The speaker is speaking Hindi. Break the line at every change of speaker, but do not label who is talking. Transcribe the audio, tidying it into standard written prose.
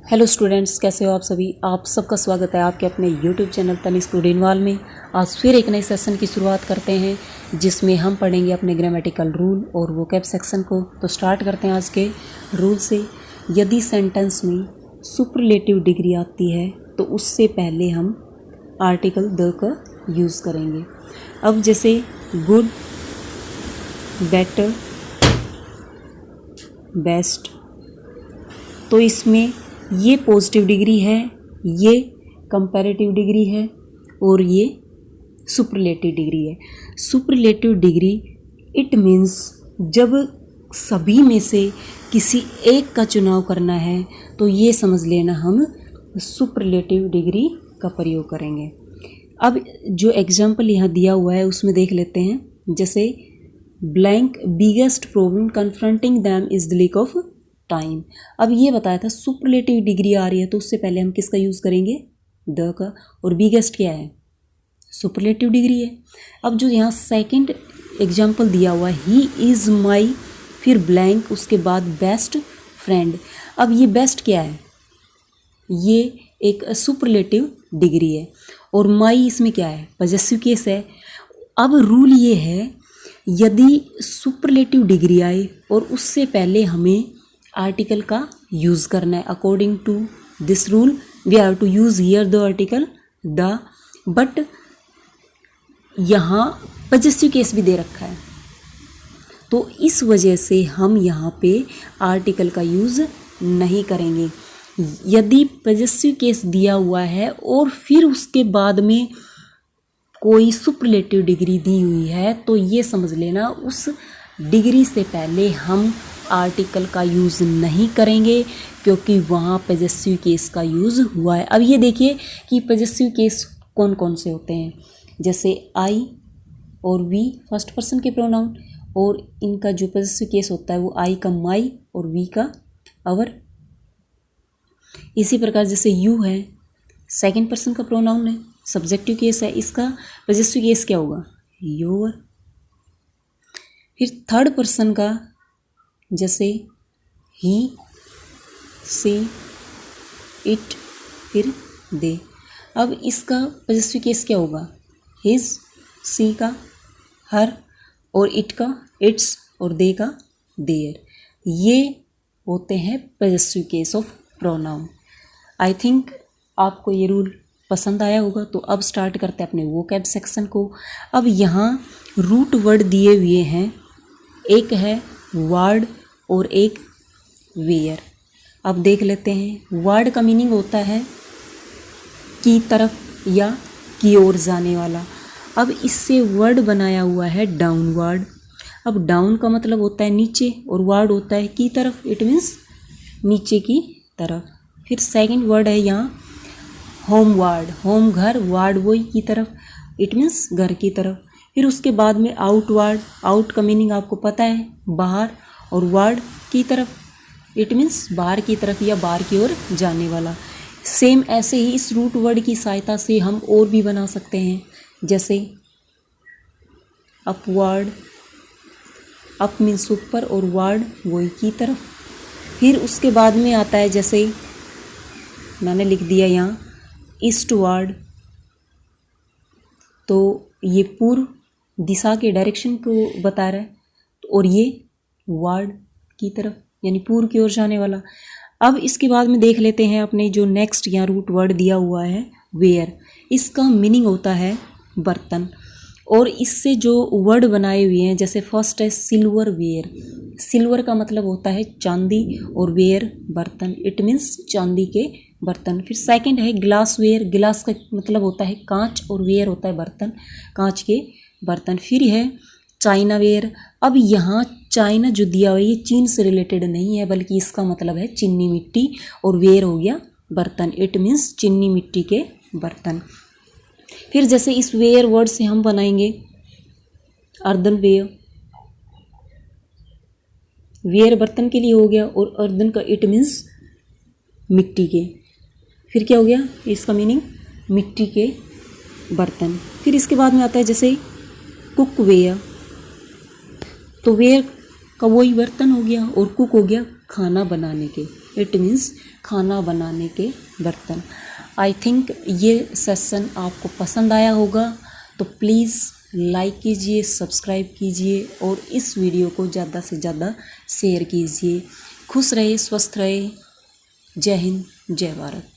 हेलो स्टूडेंट्स, कैसे हो आप सभी। आप सबका स्वागत है आपके अपने यूट्यूब चैनल तनिष्क स्टूडेंटवाल में। आज फिर एक नए सेशन की शुरुआत करते हैं जिसमें हम पढ़ेंगे अपने ग्रामेटिकल रूल और वोकैब सेक्शन को। तो स्टार्ट करते हैं आज के रूल से। यदि सेंटेंस में सुपरलेटिव डिग्री आती है तो उससे पहले हम आर्टिकल द का यूज़ करेंगे। अब जैसे गुड, बेटर, बेस्ट, तो इसमें ये पॉजिटिव डिग्री है, ये कंपैरेटिव डिग्री है और ये सुपरलेटिव डिग्री है। सुपरलेटिव डिग्री इट मीन्स जब सभी में से किसी एक का चुनाव करना है तो ये समझ लेना हम सुपरलेटिव डिग्री का प्रयोग करेंगे। अब जो एग्जाम्पल यहाँ दिया हुआ है उसमें देख लेते हैं। जैसे blank biggest problem confronting them is the lack of time. अब ये बताया था सुपरलेटिव डिग्री आ रही है तो उससे पहले हम किसका यूज़ करेंगे, द का। और बिगेस्ट क्या है, सुपरलेटिव डिग्री है। अब जो यहाँ सेकंड एग्जांपल दिया हुआ है, ही इज़ माई, फिर ब्लैंक, उसके बाद बेस्ट फ्रेंड। अब ये बेस्ट क्या है, ये एक सुपरलेटिव डिग्री है। और माई इसमें क्या है, पॉजेसिव केस है। अब रूल ये है, यदि सुपरलेटिव डिग्री आए और उससे पहले हमें आर्टिकल का यूज़ करना है। According to this rule we have to use here the article the, but यहाँ पॉजेसिव केस भी दे रखा है तो इस वजह से हम यहाँ पे आर्टिकल का यूज़ नहीं करेंगे। यदि पॉजेसिव केस दिया हुआ है और फिर उसके बाद में कोई सुपरलेटिव डिग्री दी हुई है तो ये समझ लेना उस डिग्री से पहले हम आर्टिकल का यूज़ नहीं करेंगे क्योंकि वहाँ पॉजेसिव केस का यूज़ हुआ है। अब ये देखिए कि पॉजेसिव केस कौन कौन से होते हैं। जैसे आई और वी फर्स्ट पर्सन के प्रोनाउन, और इनका जो पॉजेसिव केस होता है वो आई का माई और वी का अवर। इसी प्रकार जैसे यू है सेकंड पर्सन का प्रोनाउन है, सब्जेक्टिव केस है, इसका पॉजेसिव केस क्या होगा, योर। फिर थर्ड पर्सन का जैसे ही, सी, इट, फिर दे। अब इसका पॉजेसिव केस क्या होगा, हिज, सी का हर, और इट का इट्स, और दे का देयर। ये होते हैं possessive case of pronoun. I think आपको ये रूल पसंद आया होगा। तो अब स्टार्ट करते हैं अपने वोकैब सेक्शन को। अब यहाँ रूट वर्ड दिए हुए हैं, एक है वार्ड और एक वेयर। अब देख लेते हैं। वार्ड का मीनिंग होता है की तरफ या की ओर जाने वाला। अब इससे वर्ड बनाया हुआ है डाउनवर्ड। अब डाउन का मतलब होता है नीचे और वार्ड होता है की तरफ, इट मीन्स नीचे की तरफ। फिर सेकंड वर्ड है यहाँ होमवर्ड, होम घर, वार्ड वही की तरफ, इट मीन्स घर की तरफ। फिर उसके बाद में आउटवर्ड, आउट का मीनिंग आपको पता है बाहर, और वर्ड की तरफ, इट मीन्स बाहर की तरफ या बाहर की ओर जाने वाला। सेम ऐसे ही इस रूट वर्ड की सहायता से हम और भी बना सकते हैं। जैसे अपवर्ड, अप मीन्स ऊपर और वर्ड वही की तरफ। फिर उसके बाद में आता है जैसे मैंने लिख दिया यहाँ ईस्टवर्ड, तो ये पूर्व दिशा के डायरेक्शन को बता रहा है, और ये वार्ड की तरफ यानी पूर्व की ओर जाने वाला। अब इसके बाद में देख लेते हैं अपने जो नेक्स्ट यहाँ रूट वर्ड दिया हुआ है वेयर। इसका मीनिंग होता है बर्तन, और इससे जो वर्ड बनाए हुए हैं जैसे फर्स्ट है सिल्वर वेयर। सिल्वर का मतलब होता है चांदी और वेयर बर्तन, इट मीन्स चांदी के बर्तन। फिर सेकंड है ग्लास वेयर, गिलास का मतलब होता है कांच और वेयर होता है बर्तन, कांच के बर्तन। फिर है चाइना वेयर। अब यहाँ चाइना जो दिया हुआ है ये चीन से रिलेटेड नहीं है बल्कि इसका मतलब है चीनी मिट्टी, और वेयर हो गया बर्तन, इट मीन्स चीनी मिट्टी के बर्तन। फिर जैसे इस वेयर वर्ड से हम बनाएंगे अर्दन वेयर, वेयर बर्तन के लिए हो गया और अर्दन का इट मीन्स मिट्टी के। फिर क्या हो गया इसका मीनिंग मिट्टी के बर्तन। फिर इसके बाद में आता है जैसे कुक वेयर, तो वेयर का वही बर्तन हो गया और कुक हो गया खाना बनाने के, इट मीन्स खाना बनाने के बर्तन। आई थिंक ये सेशन आपको पसंद आया होगा, तो प्लीज़ लाइक कीजिए, सब्सक्राइब कीजिए और इस वीडियो को ज़्यादा से ज़्यादा शेयर कीजिए। खुश रहे, स्वस्थ रहे। जय हिंद, जय भारत।